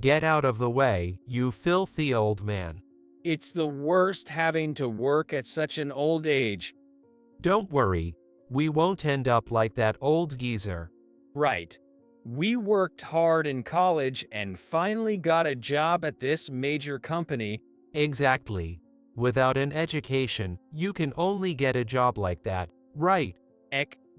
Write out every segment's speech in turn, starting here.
Get out of the way, you filthy old man. It's the worst having to work at such an old age. Don't worry, we won't end up like that old geezer. Right. We worked hard in college and finally got a job at this major company. Exactly. Without an education, you can only get a job like that, right?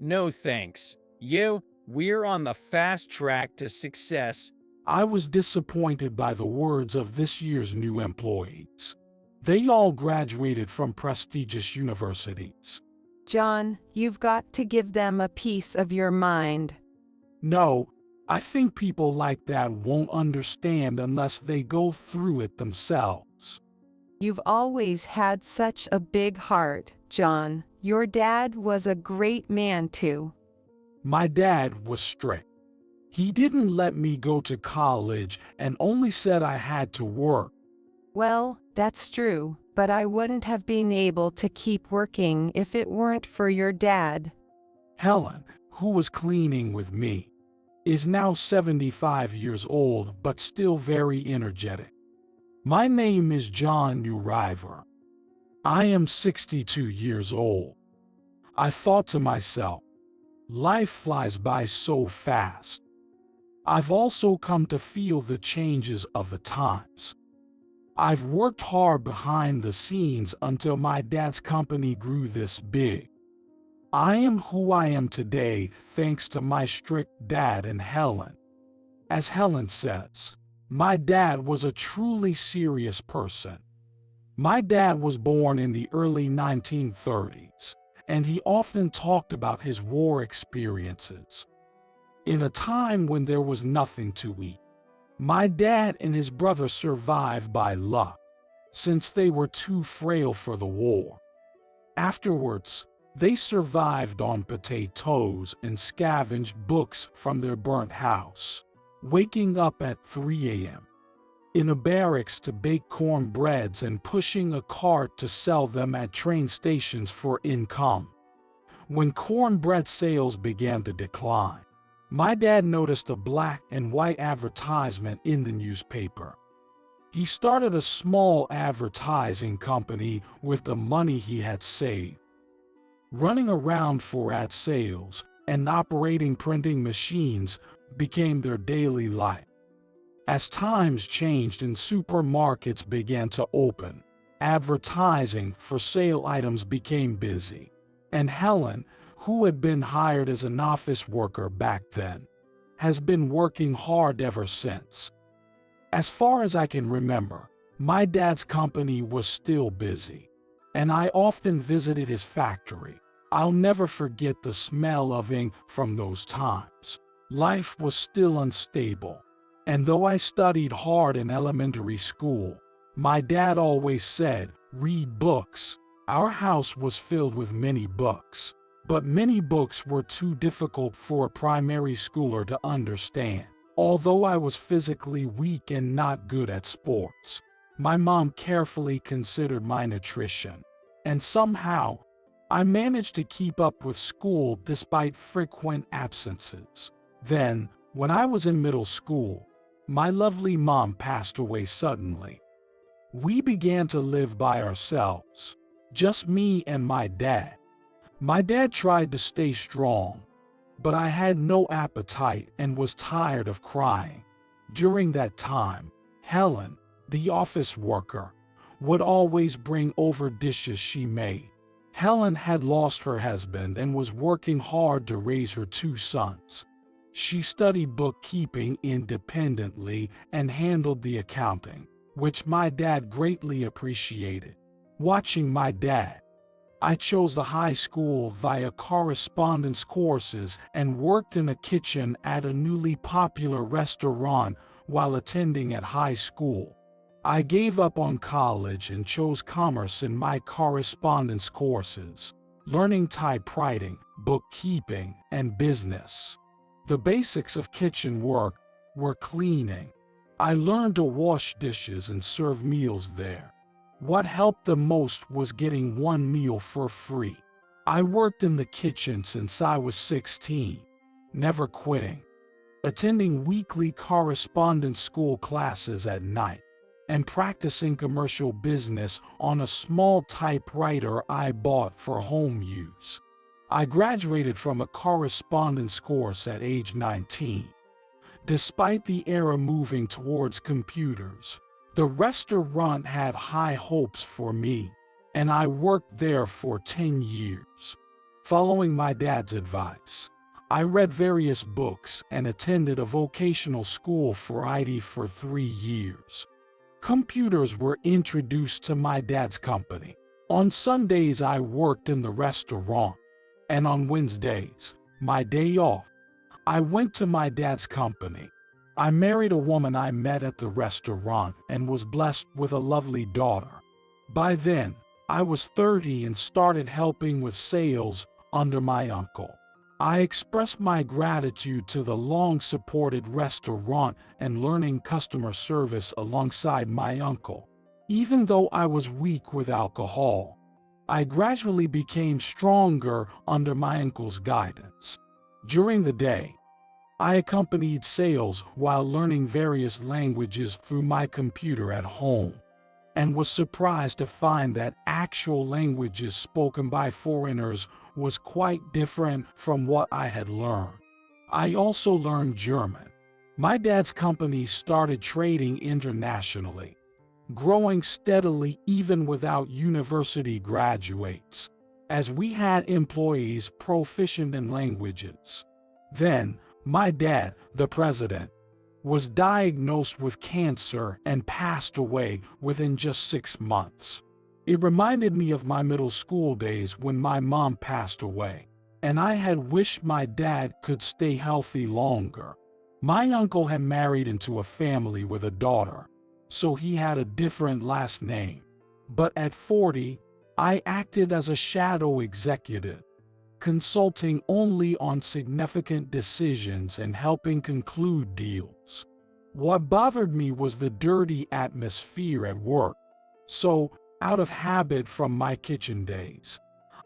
No thanks. We're on the fast track to success. I was disappointed by the words of this year's new employees. They all graduated from prestigious universities. John, you've got to give them a piece of your mind. No, I think people like that won't understand unless they go through it themselves. You've always had such a big heart, John. Your dad was a great man too. My dad was strict. He didn't let me go to college and only said I had to work. Well, that's true, but I wouldn't have been able to keep working if it weren't for your dad. Helen, who was cleaning with me, is now 75 years old but still very energetic. My name is John Uriver. I am 62 years old. I thought to myself, life flies by so fast. I've also come to feel the changes of the times. I've worked hard behind the scenes until my dad's company grew this big. I am who I am today thanks to my strict dad and Helen. As Helen says, my dad was a truly serious person. My dad was born in the early 1930s, and he often talked about his war experiences. In a time when there was nothing to eat, my dad and his brother survived by luck, since they were too frail for the war. Afterwards, they survived on potatoes and scavenged books from their burnt house, waking up at 3 a.m. in a barracks to bake cornbreads and pushing a cart to sell them at train stations for income. When cornbread sales began to decline, my dad noticed a black and white advertisement in the newspaper. He started a small advertising company with the money he had saved. Running around for ad sales and operating printing machines became their daily life. As times changed and supermarkets began to open, advertising for sale items became busy, and Helen, who had been hired as an office worker back then, has been working hard ever since. As far as I can remember, my dad's company was still busy, and I often visited his factory. I'll never forget the smell of ink from those times. Life was still unstable, and though I studied hard in elementary school, my dad always said, "Read books." Our house was filled with many books. But many books were too difficult for a primary schooler to understand. Although I was physically weak and not good at sports, my mom carefully considered my nutrition, and somehow, I managed to keep up with school despite frequent absences. Then, when I was in middle school, my lovely mom passed away suddenly. We began to live by ourselves, just me and my dad. My dad tried to stay strong, but I had no appetite and was tired of crying. During that time, Helen, the office worker, would always bring over dishes she made. Helen had lost her husband and was working hard to raise her 2 sons. She studied bookkeeping independently and handled the accounting, which my dad greatly appreciated. Watching my dad, I chose the high school via correspondence courses and worked in a kitchen at a newly popular restaurant while attending at high school. I gave up on college and chose commerce in my correspondence courses, learning typewriting, bookkeeping, and business. The basics of kitchen work were cleaning. I learned to wash dishes and serve meals there. What helped the most was getting 1 meal for free. I worked in the kitchen since I was 16, never quitting. attending weekly correspondence school classes at night, and practicing commercial business on a small typewriter I bought for home use. I graduated from a correspondence course at age 19. Despite the era moving towards computers, the restaurant had high hopes for me, and I worked there for 10 years. Following my dad's advice, I read various books and attended a vocational school for IT for 3 years. Computers were introduced to my dad's company. On Sundays I worked in the restaurant, and on Wednesdays, my day off, I went to my dad's company. I married a woman I met at the restaurant and was blessed with a lovely daughter. By then, I was 30 and started helping with sales under my uncle. I expressed my gratitude to the long-supported restaurant and learning customer service alongside my uncle. Even though I was weak with alcohol, I gradually became stronger under my uncle's guidance. During the day, I accompanied sales while learning various languages through my computer at home, and was surprised to find that actual languages spoken by foreigners was quite different from what I had learned. I also learned German. My dad's company started trading internationally, growing steadily even without university graduates, as we had employees proficient in languages. Then, my dad, the president, was diagnosed with cancer and passed away within just 6 months. It reminded me of my middle school days when my mom passed away, and I had wished my dad could stay healthy longer. My uncle had married into a family with a daughter, so he had a different last name. But at 40, I acted as a shadow executive, consulting only on significant decisions and helping conclude deals. What bothered me was the dirty atmosphere at work, so, out of habit from my kitchen days,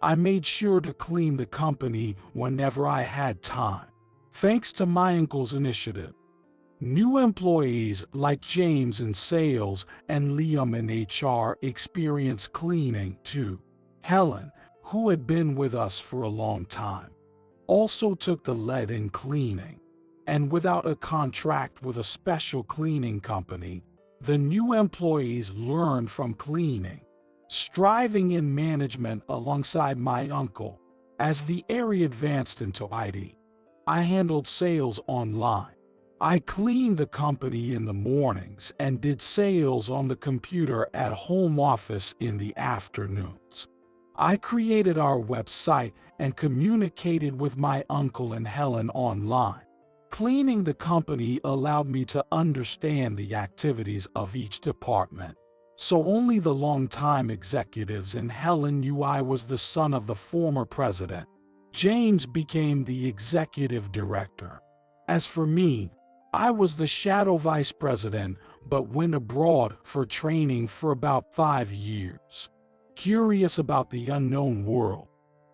I made sure to clean the company whenever I had time. Thanks to my uncle's initiative, new employees like James in sales and Liam in HR experienced cleaning too. Helen, who had been with us for a long time, also took the lead in cleaning, and without a contract with a special cleaning company, the new employees learned from cleaning, striving in management alongside my uncle. As the area advanced into IT, I handled sales online. I cleaned the company in the mornings and did sales on the computer at home office in the afternoons. I created our website and communicated with my uncle and Helen online. Cleaning the company allowed me to understand the activities of each department, so only the longtime executives and Helen knew I was the son of the former president. James became the executive director. As for me, I was the shadow vice president, but went abroad for training for about 5 years. Curious about the unknown world,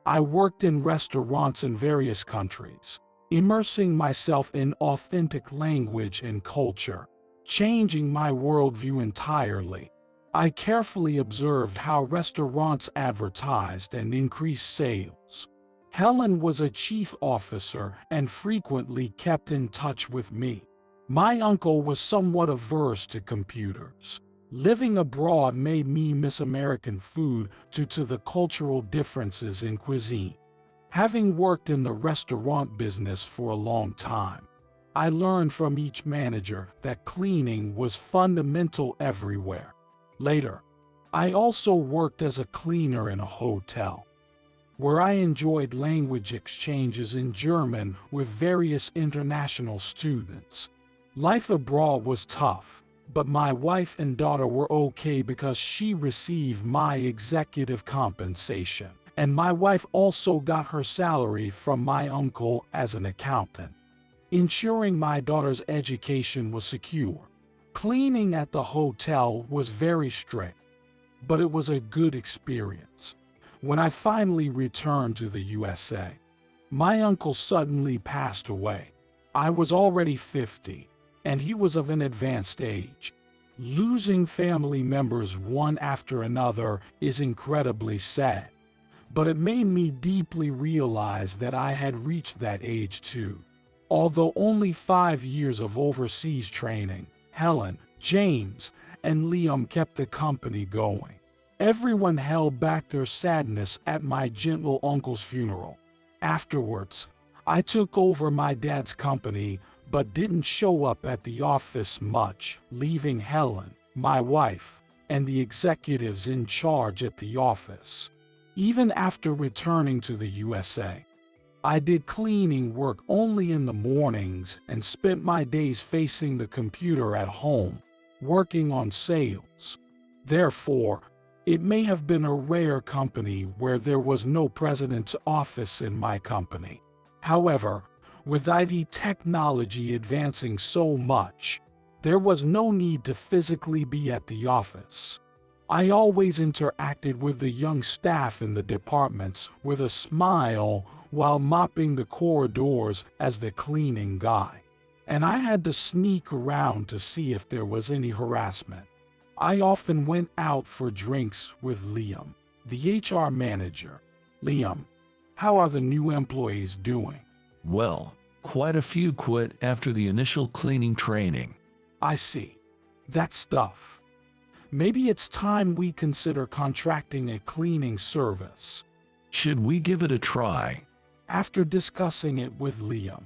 I worked in restaurants in various countries, immersing myself in authentic language and culture, changing my worldview entirely. I carefully observed how restaurants advertised and increased sales. Helen was a chief officer and frequently kept in touch with me. My uncle was somewhat averse to computers. Living abroad made me miss American food due to the cultural differences in cuisine. Having worked in the restaurant business for a long time, I learned from each manager that cleaning was fundamental everywhere. Later, I also worked as a cleaner in a hotel, where I enjoyed language exchanges in German with various international students. Life abroad was tough, but my wife and daughter were okay because she received my executive compensation, and my wife also got her salary from my uncle as an accountant, ensuring my daughter's education was secure. Cleaning at the hotel was very strict, but it was a good experience. When I finally returned to the USA, my uncle suddenly passed away. I was already 50, and he was of an advanced age. Losing family members one after another is incredibly sad, but it made me deeply realize that I had reached that age too. Although only 5 years of overseas training, Helen, James, and Liam kept the company going. Everyone held back their sadness at my gentle uncle's funeral. Afterwards, I took over my dad's company but didn't show up at the office much, leaving Helen, my wife, and the executives in charge at the office. Even after returning to the USA, I did cleaning work only in the mornings and spent my days facing the computer at home, working on sales. Therefore, it may have been a rare company where there was no president's office in my company. However, with IT technology advancing so much, there was no need to physically be at the office. I always interacted with the young staff in the departments with a smile while mopping the corridors as the cleaning guy. And I had to sneak around to see if there was any harassment. I often went out for drinks with Liam, the HR manager. Liam, how are the new employees doing? Well, quite a few quit after the initial cleaning training. I see. That's tough. Maybe it's time we consider contracting a cleaning service. Should we give it a try? After discussing it with Liam,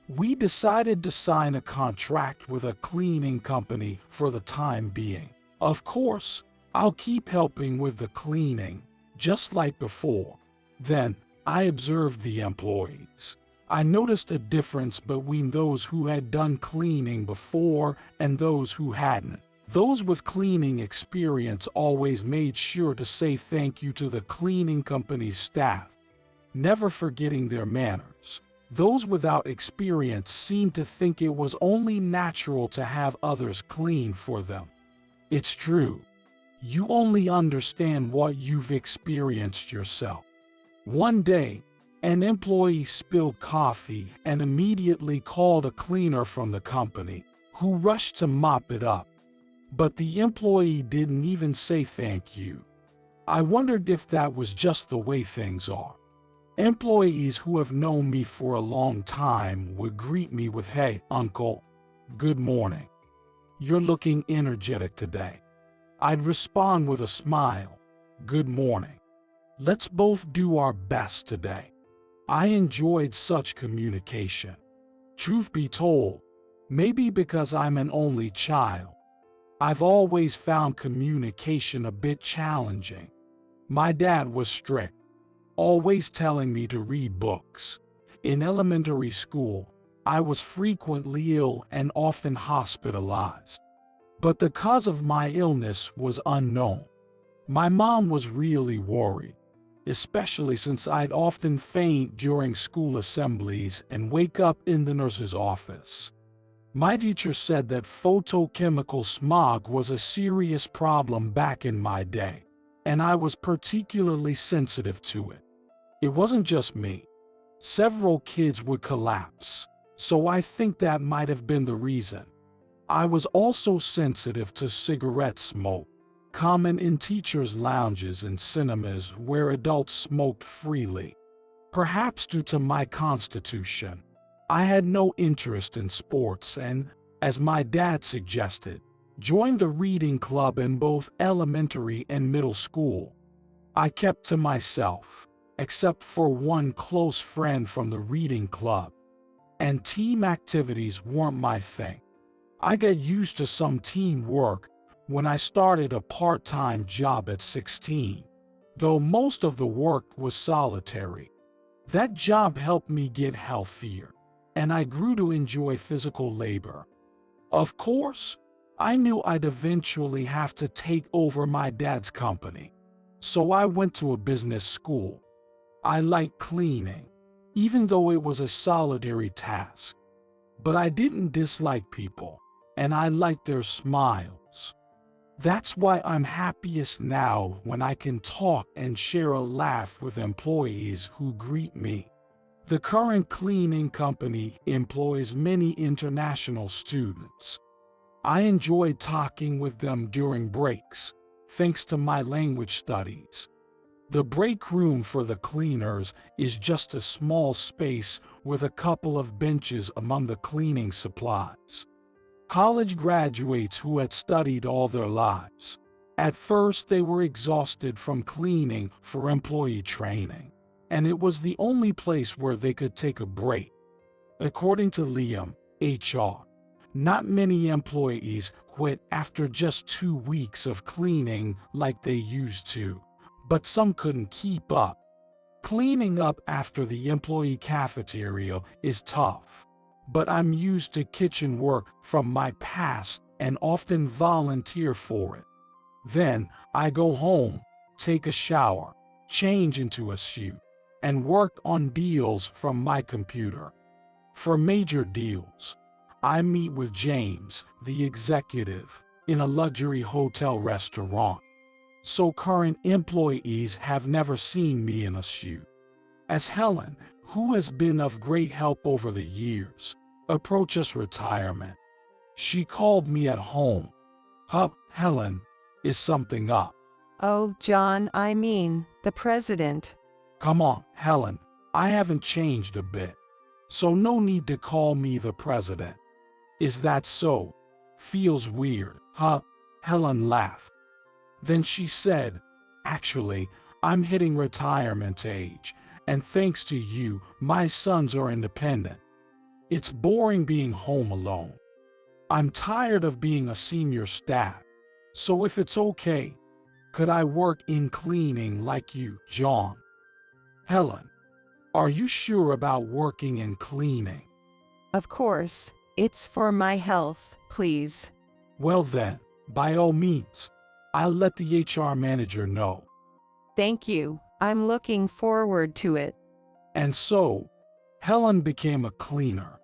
we decided to sign a contract with a cleaning company for the time being. Of course, I'll keep helping with the cleaning, just like before. Then, I observed the employees. I noticed a difference between those who had done cleaning before and those who hadn't. Those with cleaning experience always made sure to say thank you to the cleaning company's staff, never forgetting their manners. Those without experience seemed to think it was only natural to have others clean for them. It's true. You only understand what you've experienced yourself. One day, an employee spilled coffee and immediately called a cleaner from the company, who rushed to mop it up. But the employee didn't even say thank you. I wondered if that was just the way things are. Employees who have known me for a long time would greet me with, "Hey, uncle, good morning. You're looking energetic today." I'd respond with a smile, "Good morning. Let's both do our best today." I enjoyed such communication. Truth be told, maybe because I'm an only child, I've always found communication a bit challenging. My dad was strict, always telling me to read books. In elementary school, I was frequently ill and often hospitalized. But the cause of my illness was unknown. My mom was really worried, especially since I'd often faint during school assemblies and wake up in the nurse's office. My teacher said that photochemical smog was a serious problem back in my day, and I was particularly sensitive to it. It wasn't just me. Several kids would collapse, so I think that might have been the reason. I was also sensitive to cigarette smoke, common in teachers' lounges and cinemas where adults smoked freely. Perhaps due to my constitution, I had no interest in sports and, as my dad suggested, joined the reading club in both elementary and middle school. I kept to myself, except for one close friend from the reading club, and team activities weren't my thing. I got used to some teamwork when I started a part-time job at 16, though most of the work was solitary. That job helped me get healthier, and I grew to enjoy physical labor. Of course, I knew I'd eventually have to take over my dad's company, so I went to a business school. I liked cleaning, even though it was a solitary task. But I didn't dislike people, and I liked their smiles. That's why I'm happiest now when I can talk and share a laugh with employees who greet me. The current cleaning company employs many international students. I enjoy talking with them during breaks, thanks to my language studies. The break room for the cleaners is just a small space with a couple of benches among the cleaning supplies. College graduates who had studied all their lives. At first, they were exhausted from cleaning for employee training, and it was the only place where they could take a break. According to Liam, HR, not many employees quit after just 2 weeks of cleaning like they used to, but some couldn't keep up. Cleaning up after the employee cafeteria is tough, but I'm used to kitchen work from my past and often volunteer for it. Then I go home, take a shower, change into a suit, and work on deals from my computer. For major deals, I meet with James, the executive, in a luxury hotel restaurant. So current employees have never seen me in a suit. As Helen, who has been of great help over the years, approaches retirement, she called me at home. Helen, is something up? Oh, John, I mean, the president. Come on, Helen, I haven't changed a bit, so no need to call me the president. Is that so? Feels weird, huh? Helen laughed. Then she said, actually, I'm hitting retirement age, and thanks to you, my sons are independent. It's boring being home alone. I'm tired of being a senior staff, so if it's okay, could I work in cleaning like you, John? Helen, are you sure about working in cleaning? Of course, it's for my health, please. Well then, by all means, I'll let the HR manager know. Thank you, I'm looking forward to it. And so, Helen became a cleaner.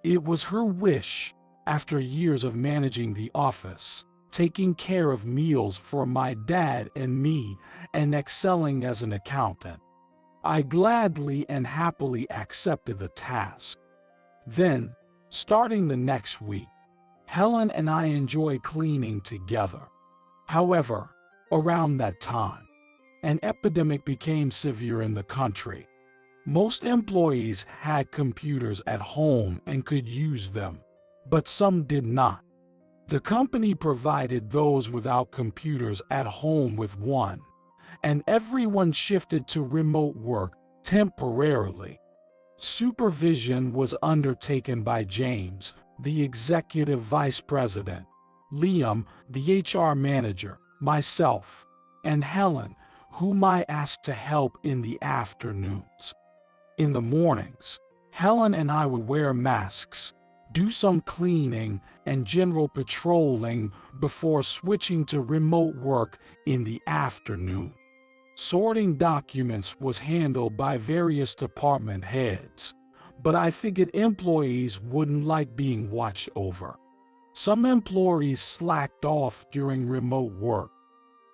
It was her wish, after years of managing the office, taking care of meals for my dad and me, and excelling as an accountant. I gladly and happily accepted the task. Then, starting the next week, Helen and I enjoy cleaning together. However, around that time, an epidemic became severe in the country. Most employees had computers at home and could use them, but some did not. The company provided those without computers at home with one, and everyone shifted to remote work temporarily. Supervision was undertaken by James, the executive vice president, Liam, the HR manager, myself, and Helen, whom I asked to help in the afternoons. In the mornings, Helen and I would wear masks, do some cleaning and general patrolling before switching to remote work in the afternoon. Sorting documents was handled by various department heads, but I figured employees wouldn't like being watched over. Some employees slacked off during remote work,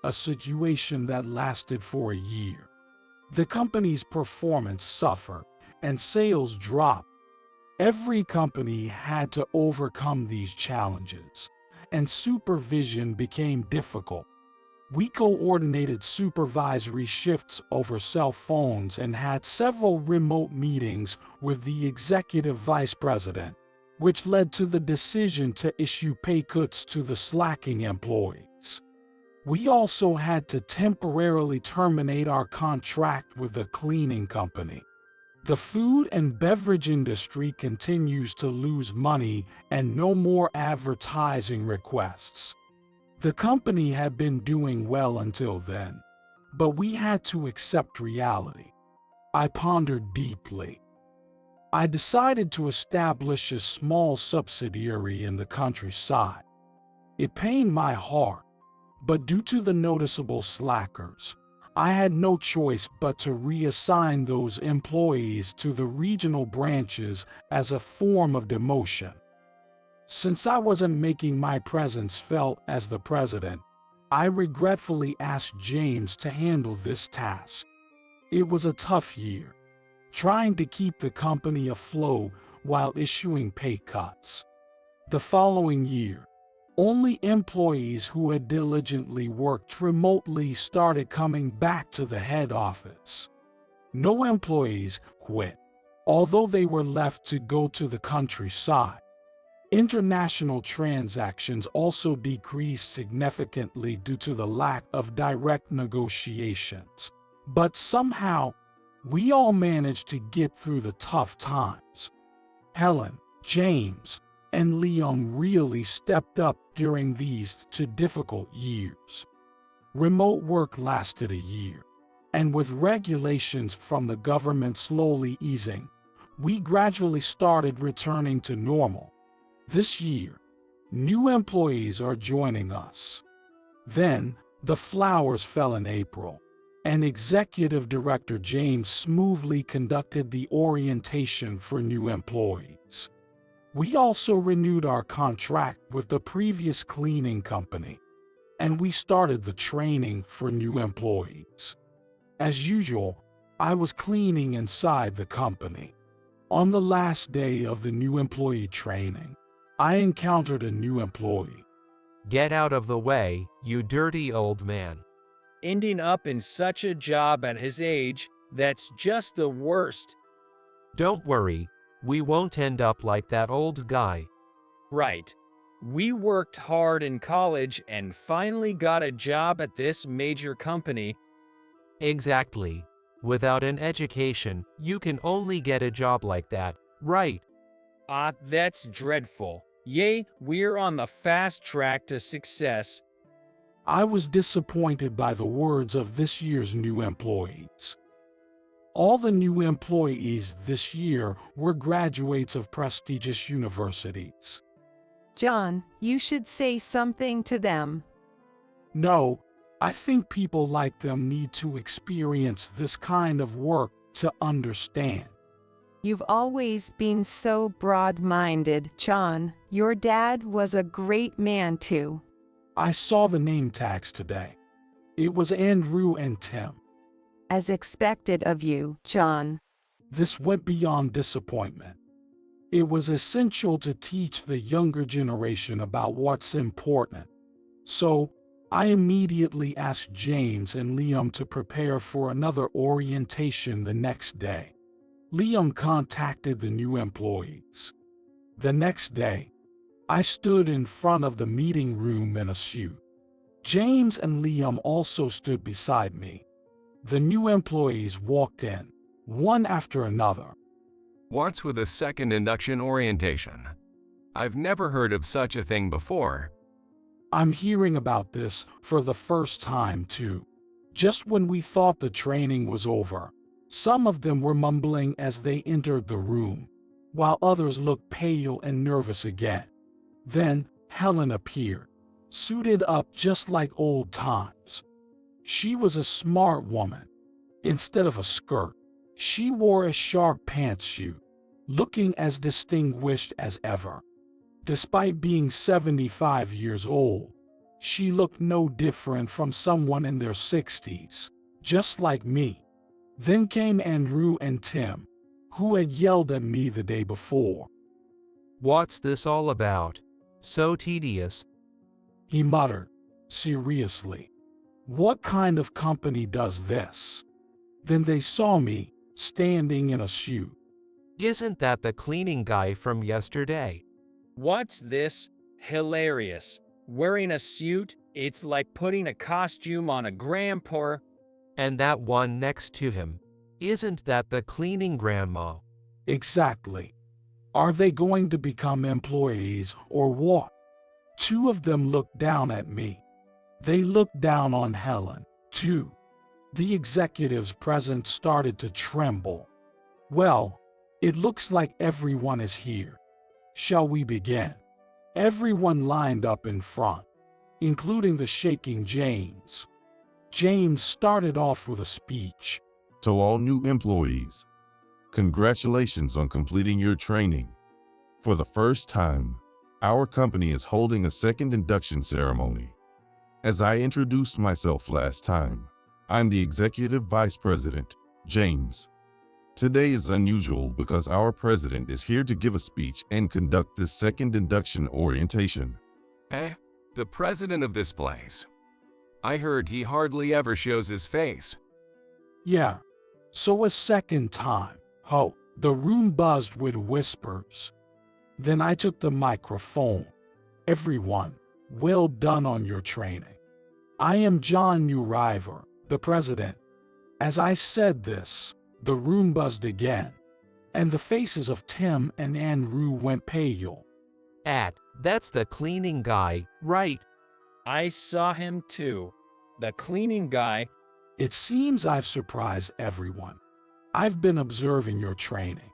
a situation that lasted for a year. The company's performance suffered and sales dropped. Every company had to overcome these challenges, and supervision became difficult. We coordinated supervisory shifts over cell phones and had several remote meetings with the executive vice president, which led to the decision to issue pay cuts to the slacking employees. We also had to temporarily terminate our contract with the cleaning company. The food and beverage industry continues to lose money and no more advertising requests. The company had been doing well until then, but we had to accept reality. I pondered deeply. I decided to establish a small subsidiary in the countryside. It pained my heart, but due to the noticeable slackers, I had no choice but to reassign those employees to the regional branches as a form of demotion. Since I wasn't making my presence felt as the president, I regretfully asked James to handle this task. It was a tough year. trying to keep the company afloat while issuing pay cuts. The following year, only employees who had diligently worked remotely started coming back to the head office. No employees quit, although they were left to go to the countryside. International transactions also decreased significantly due to the lack of direct negotiations. But somehow, we all managed to get through the tough times. Helen, James, and Liam really stepped up during these two difficult years. Remote work lasted a year, and with regulations from the government slowly easing, we gradually started returning to normal. This year, new employees are joining us. Then, the flowers fell in April, and Executive Director James smoothly conducted the orientation for new employees. We also renewed our contract with the previous cleaning company, and we started the training for new employees. As usual, I was cleaning inside the company. On the last day of the new employee training, I encountered a new employee. Get out of the way, you dirty old man. Ending up in such a job at his age, that's just the worst. Don't worry, we won't end up like that old guy. Right. We worked hard in college and finally got a job at this major company. Exactly. Without an education, you can only get a job like that, right? That's dreadful. Yay, we're on the fast track to success. I was disappointed by the words of this year's new employees. All the new employees this year were graduates of prestigious universities. John, you should say something to them. No, I think people like them need to experience this kind of work to understand. You've always been so broad-minded, John. Your dad was a great man too. I saw the name tags today. It was Andrew and Tim. As expected of you, John. This went beyond disappointment. It was essential to teach the younger generation about what's important. So, I immediately asked James and Liam to prepare for another orientation the next day. Liam contacted the new employees. The next day, I stood in front of the meeting room in a suit. James and Liam also stood beside me. The new employees walked in, one after another. What's with a second induction orientation? I've never heard of such a thing before. I'm hearing about this for the first time too. Just when we thought the training was over, some of them were mumbling as they entered the room, while others looked pale and nervous again. Then, Helen appeared, suited up just like old times. She was a smart woman. Instead of a skirt, she wore a sharp pantsuit, looking as distinguished as ever. Despite being 75 years old, she looked no different from someone in their 60s, just like me. Then came Andrew and Tim, who had yelled at me the day before. What's this all about? So tedious. He muttered, seriously. What kind of company does this? Then they saw me, standing in a suit. Isn't that the cleaning guy from yesterday? What's this? Hilarious. Wearing a suit, it's like putting a costume on a grandpa. And that one next to him. Isn't that the cleaning grandma? Exactly. Are they going to become employees or what? Two of them looked down at me. They looked down on Helen, too. The executives present started to tremble. Well, it looks like everyone is here. Shall we begin? Everyone lined up in front, including the shaking James. James started off with a speech. To all new employees, congratulations on completing your training. For the first time, our company is holding a second induction ceremony. As I introduced myself last time, I'm the Executive Vice President, James. Today is unusual because our president is here to give a speech and conduct this second induction orientation. The president of this place. I heard he hardly ever shows his face. Yeah, so a second time. Oh, the room buzzed with whispers. Then I took the microphone. Everyone, well done on your training. I am John Uriver, the president. As I said this, the room buzzed again, and the faces of Tim and Andrew went pale. That's the cleaning guy, right? I saw him too. The cleaning guy. It seems I've surprised everyone. I've been observing your training.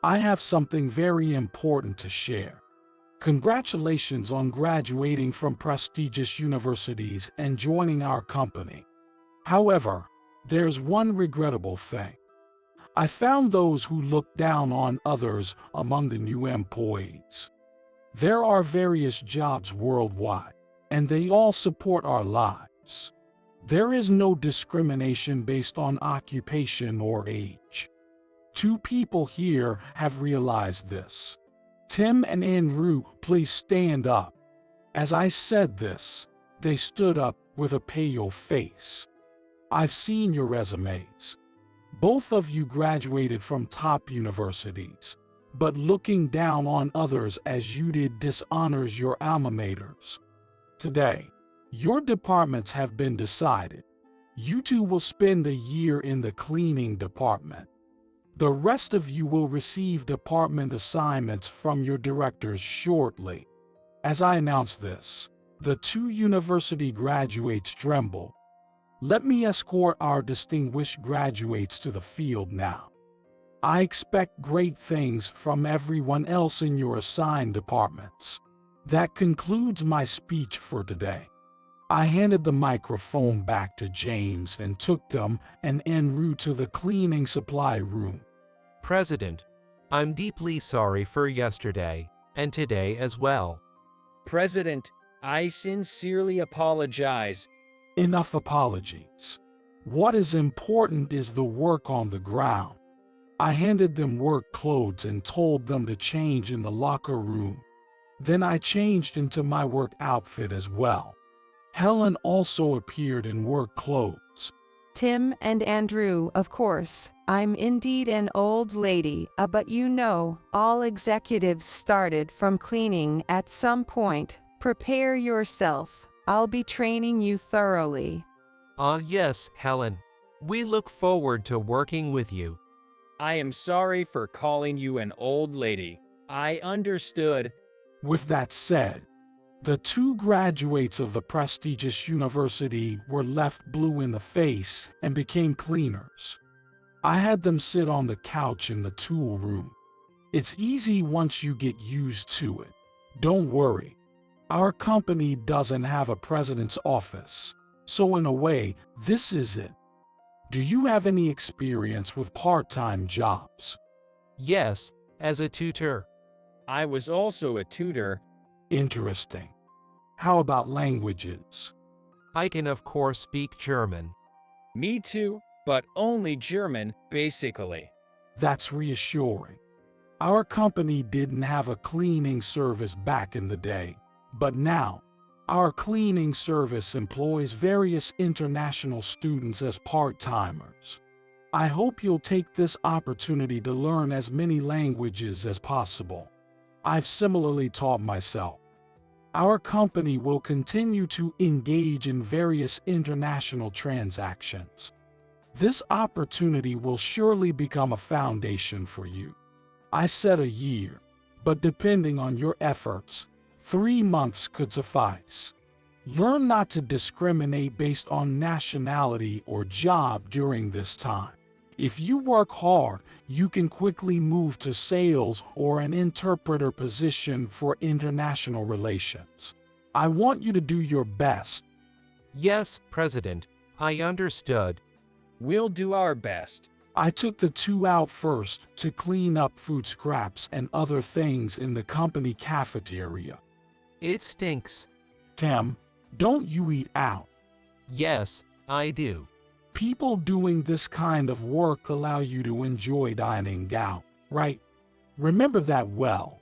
I have something very important to share. Congratulations on graduating from prestigious universities and joining our company. However, there's one regrettable thing. I found those who look down on others among the new employees. There are various jobs worldwide, and they all support our lives. There is no discrimination based on occupation or age. 2 people here have realized this. Tim and Andrew, please stand up. As I said this, they stood up with a pale face. I've seen your resumes. Both of you graduated from top universities, but looking down on others as you did dishonors your alma maters. Today, your departments have been decided. You 2 will spend a year in the cleaning department. The rest of you will receive department assignments from your directors shortly. As I announce this, the 2 university graduates tremble. Let me escort our distinguished graduates to the field now. I expect great things from everyone else in your assigned departments. That concludes my speech for today. I handed the microphone back to James and took them and en route to the cleaning supply room. President, I'm deeply sorry for yesterday, and today as well. President, I sincerely apologize. Enough apologies. What is important is the work on the ground. I handed them work clothes and told them to change in the locker room. Then I changed into my work outfit as well. Helen also appeared in work clothes. Tim and Andrew, of course. I'm indeed an old lady, but you know, all executives started from cleaning at some point. Prepare yourself. I'll be training you thoroughly. Yes, Helen. We look forward to working with you. I am sorry for calling you an old lady. I understood. With that said, the 2 graduates of the prestigious university were left blue in the face and became cleaners. I had them sit on the couch in the tool room. It's easy once you get used to it. Don't worry. Our company doesn't have a president's office, so in a way, this is it. Do you have any experience with part-time jobs? Yes, as a tutor. I was also a tutor. Interesting. How about languages? I can of course speak German. Me too, but only German, basically. That's reassuring. Our company didn't have a cleaning service back in the day, but now, our cleaning service employs various international students as part-timers. I hope you'll take this opportunity to learn as many languages as possible. I've similarly taught myself. Our company will continue to engage in various international transactions. This opportunity will surely become a foundation for you. I said a year, but depending on your efforts, 3 months could suffice. Learn not to discriminate based on nationality or job during this time. If you work hard, you can quickly move to sales or an interpreter position for international relations. I want you to do your best. Yes, President, I understood. We'll do our best. I took the 2 out first to clean up food scraps and other things in the company cafeteria. It stinks. Tim, don't you eat out. Yes, I do. People doing this kind of work allow you to enjoy dining out, right? Remember that well.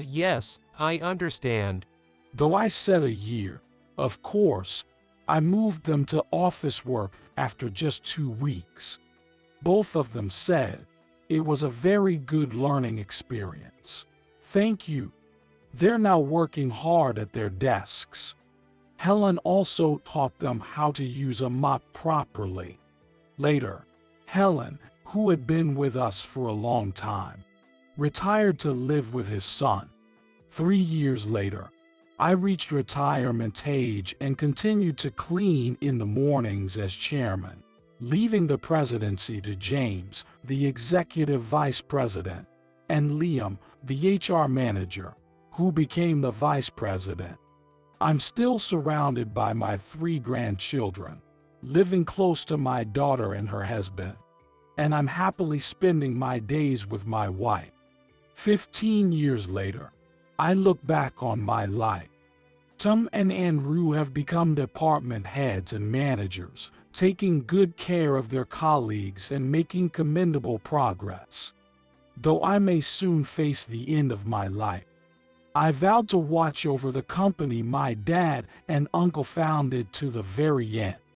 Yes, I understand. Though I said a year, of course, I moved them to office work after just 2 weeks. Both of them said it was a very good learning experience. Thank you. They're now working hard at their desks. Helen also taught them how to use a mop properly. Later, Helen, who had been with us for a long time, retired to live with his son. 3 years later, I reached retirement age and continued to clean in the mornings as chairman, leaving the presidency to James, the executive vice president, and Liam, the HR manager, who became the vice president. I'm still surrounded by my 3 grandchildren, living close to my daughter and her husband, and I'm happily spending my days with my wife. 15 years later, I look back on my life. Tom and Andrew have become department heads and managers, taking good care of their colleagues and making commendable progress. Though I may soon face the end of my life, I vowed to watch over the company my dad and uncle founded to the very end.